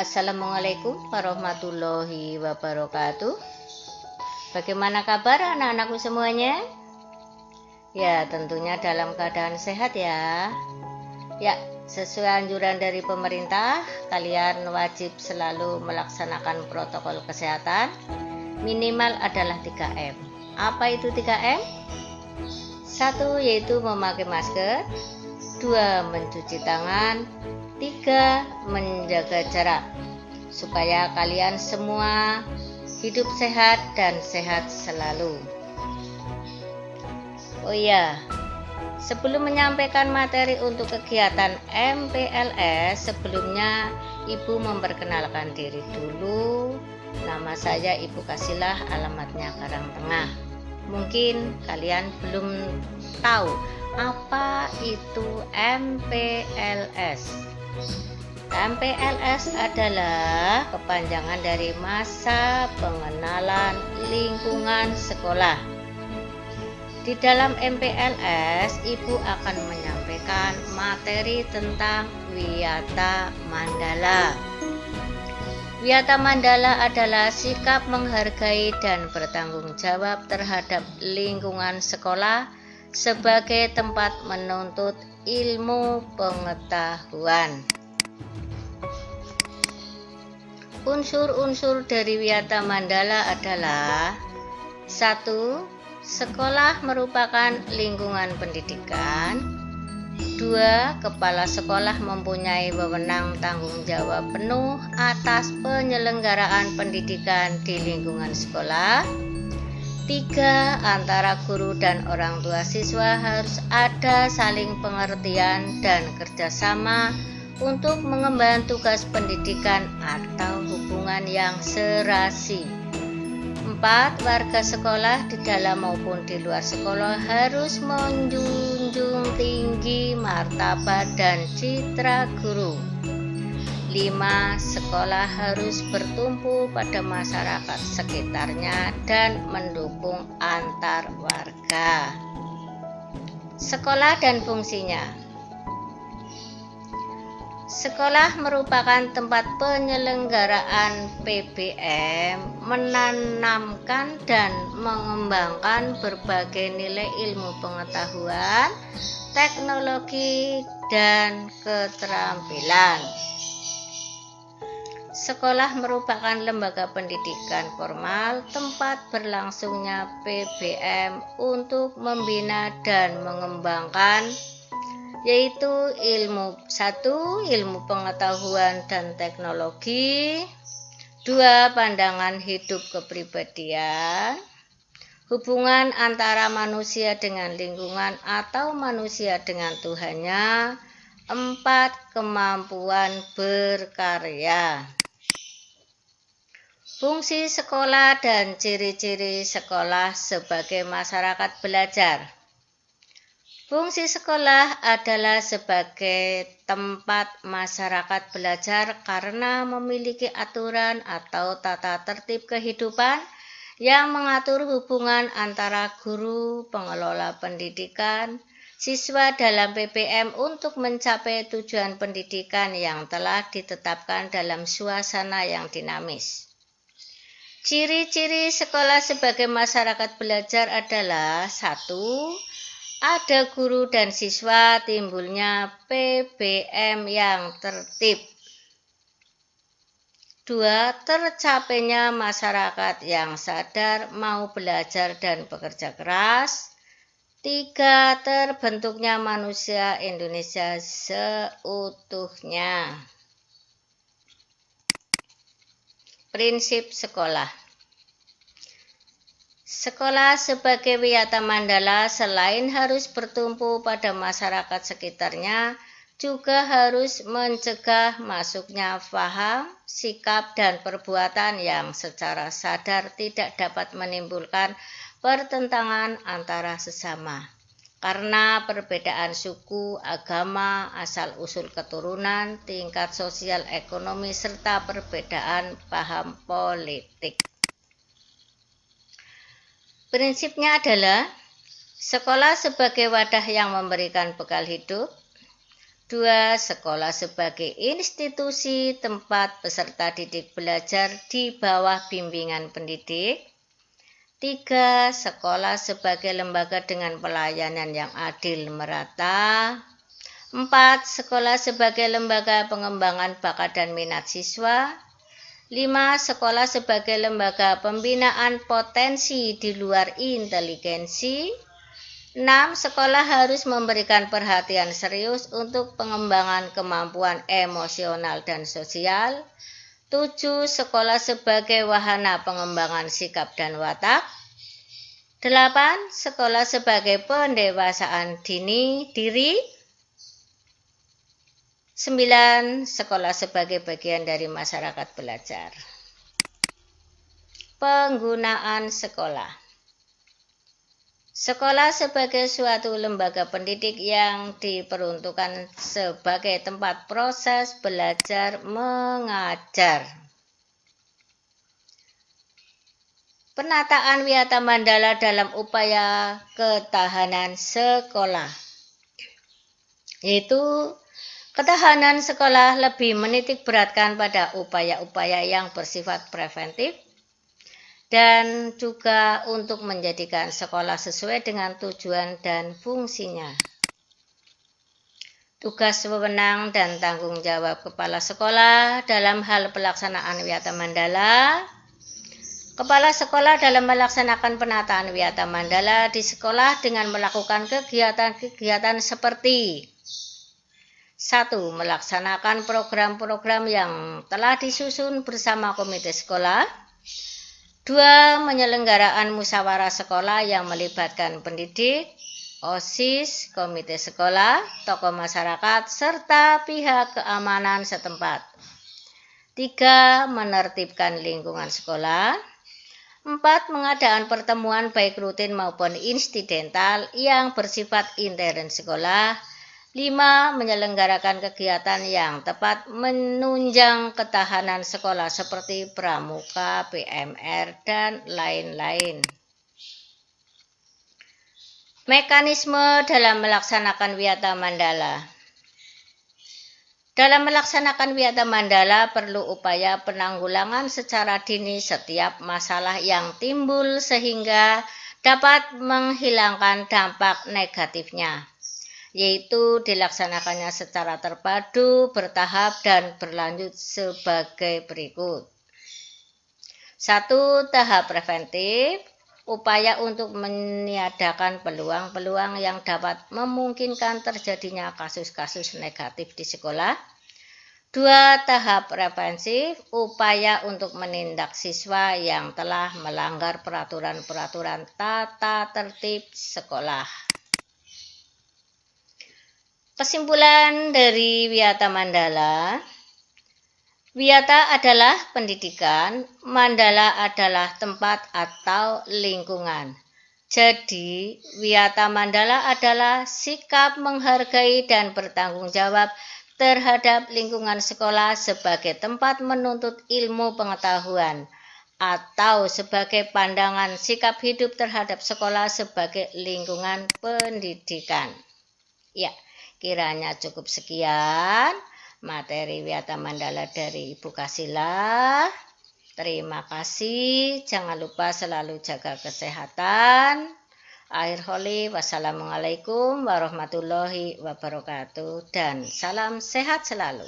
Assalamualaikum warahmatullahi wabarakatuh. Bagaimana kabar anak-anakku semuanya? Ya, tentunya dalam keadaan sehat ya. Ya, sesuai anjuran dari pemerintah, kalian wajib selalu melaksanakan protokol kesehatan. Minimal adalah 3M. Apa itu 3M? 1 yaitu memakai masker, 2 mencuci tangan, 3 menjaga jarak, supaya kalian semua hidup sehat dan sehat selalu. Oh iya, sebelum menyampaikan materi untuk kegiatan MPLS, sebelumnya Ibu memperkenalkan diri dulu. Nama saya Ibu Kasilah, alamatnya Karangtengah. Mungkin kalian belum tahu apa itu MPLS. MPLS adalah kepanjangan dari masa pengenalan lingkungan sekolah. Di dalam MPLS, Ibu akan menyampaikan materi tentang Wiyata Mandala. Wiyata Mandala adalah sikap menghargai dan bertanggung jawab terhadap lingkungan sekolah sebagai tempat menuntut ilmu pengetahuan. Unsur-unsur dari Wiyata Mandala adalah 1. Sekolah merupakan lingkungan pendidikan. 2. Kepala sekolah mempunyai wewenang tanggung jawab penuh atas penyelenggaraan pendidikan di lingkungan sekolah. 3. Antara guru dan orang tua siswa harus ada saling pengertian dan kerjasama untuk mengemban tugas pendidikan atau hubungan yang serasi. 4. Warga sekolah di dalam maupun di luar sekolah harus menjunjung tinggi martabat dan citra guru. 5. Sekolah harus bertumpu pada masyarakat sekitarnya dan mendukung antar warga. Sekolah dan fungsinya. Sekolah merupakan tempat penyelenggaraan PBM, menanamkan dan mengembangkan berbagai nilai ilmu pengetahuan, teknologi, dan keterampilan. Sekolah merupakan lembaga pendidikan formal, tempat berlangsungnya PBM untuk membina dan mengembangkan, yaitu 1. Ilmu pengetahuan dan teknologi. 2. Pandangan hidup kepribadian. Hubungan antara manusia dengan lingkungan atau manusia dengan Tuhannya. 4. Kemampuan berkarya. Fungsi sekolah dan ciri-ciri sekolah sebagai masyarakat belajar. Fungsi sekolah adalah sebagai tempat masyarakat belajar karena memiliki aturan atau tata tertib kehidupan yang mengatur hubungan antara guru, pengelola pendidikan, siswa dalam PBM untuk mencapai tujuan pendidikan yang telah ditetapkan dalam suasana yang dinamis. Ciri-ciri sekolah sebagai masyarakat belajar adalah 1. Ada guru dan siswa, timbulnya PBM yang tertib. 2. Tercapainya masyarakat yang sadar, mau belajar dan bekerja keras. 3. Terbentuknya manusia Indonesia seutuhnya. Prinsip sekolah. Sekolah sebagai Wiyata Mandala selain harus bertumpu pada masyarakat sekitarnya, juga harus mencegah masuknya paham, sikap, dan perbuatan yang secara sadar tidak dapat menimbulkan pertentangan antara sesama. Karena perbedaan suku, agama, asal-usul keturunan, tingkat sosial ekonomi, serta perbedaan paham politik. Prinsipnya adalah sekolah sebagai wadah yang memberikan bekal hidup, 2. Sekolah sebagai institusi tempat peserta didik belajar di bawah bimbingan pendidik. 3. Sekolah sebagai lembaga dengan pelayanan yang adil merata. 4. Sekolah sebagai lembaga pengembangan bakat dan minat siswa. 5. Sekolah sebagai lembaga pembinaan potensi di luar inteligensi. 6. Sekolah harus memberikan perhatian serius untuk pengembangan kemampuan emosional dan sosial. 7. Sekolah sebagai wahana pengembangan sikap dan watak. 8. Sekolah sebagai pendewasaan diri. 9. Sekolah sebagai bagian dari masyarakat belajar. Penggunaan sekolah. Sekolah sebagai suatu lembaga pendidik yang diperuntukkan sebagai tempat proses belajar mengajar. Penataan Wiyata Mandala dalam upaya ketahanan sekolah, yaitu ketahanan sekolah lebih menitik beratkan pada upaya-upaya yang bersifat preventif dan juga untuk menjadikan sekolah sesuai dengan tujuan dan fungsinya. Tugas, wewenang, dan tanggung jawab kepala sekolah dalam hal pelaksanaan Wiyata Mandala. Kepala sekolah dalam melaksanakan penataan Wiyata Mandala di sekolah dengan melakukan kegiatan-kegiatan seperti 1. Melaksanakan program-program yang telah disusun bersama komite sekolah. 2. Penyelenggaraan musyawarah sekolah yang melibatkan pendidik, OSIS, komite sekolah, tokoh masyarakat, serta pihak keamanan setempat. 3. Menertibkan lingkungan sekolah. 4. Pengadaan pertemuan baik rutin maupun insidental yang bersifat intern sekolah. 5. Menyelenggarakan kegiatan yang tepat menunjang ketahanan sekolah seperti pramuka, PMR, dan lain-lain. Mekanisme dalam melaksanakan Wiyata Mandala. Dalam melaksanakan Wiyata Mandala perlu upaya penanggulangan secara dini setiap masalah yang timbul sehingga dapat menghilangkan dampak negatifnya, yaitu dilaksanakannya secara terpadu, bertahap, dan berlanjut sebagai berikut. 1. Tahap preventif, upaya untuk meniadakan peluang-peluang yang dapat memungkinkan terjadinya kasus-kasus negatif di sekolah. 2. Tahap preventif, upaya untuk menindak siswa yang telah melanggar peraturan-peraturan tata tertib sekolah. Kesimpulan dari Wiyata Mandala. Wiyata adalah pendidikan, Mandala adalah tempat atau lingkungan. Jadi, Wiyata Mandala adalah sikap menghargai dan bertanggung jawab terhadap lingkungan sekolah sebagai tempat menuntut ilmu pengetahuan atau sebagai pandangan sikap hidup terhadap sekolah sebagai lingkungan pendidikan. Ya. Kiranya cukup sekian materi Wiyata Mandala dari Ibu Kasila. Terima kasih. Jangan lupa selalu jaga kesehatan. Akhir kholi, wassalamualaikum warahmatullahi wabarakatuh dan salam sehat selalu.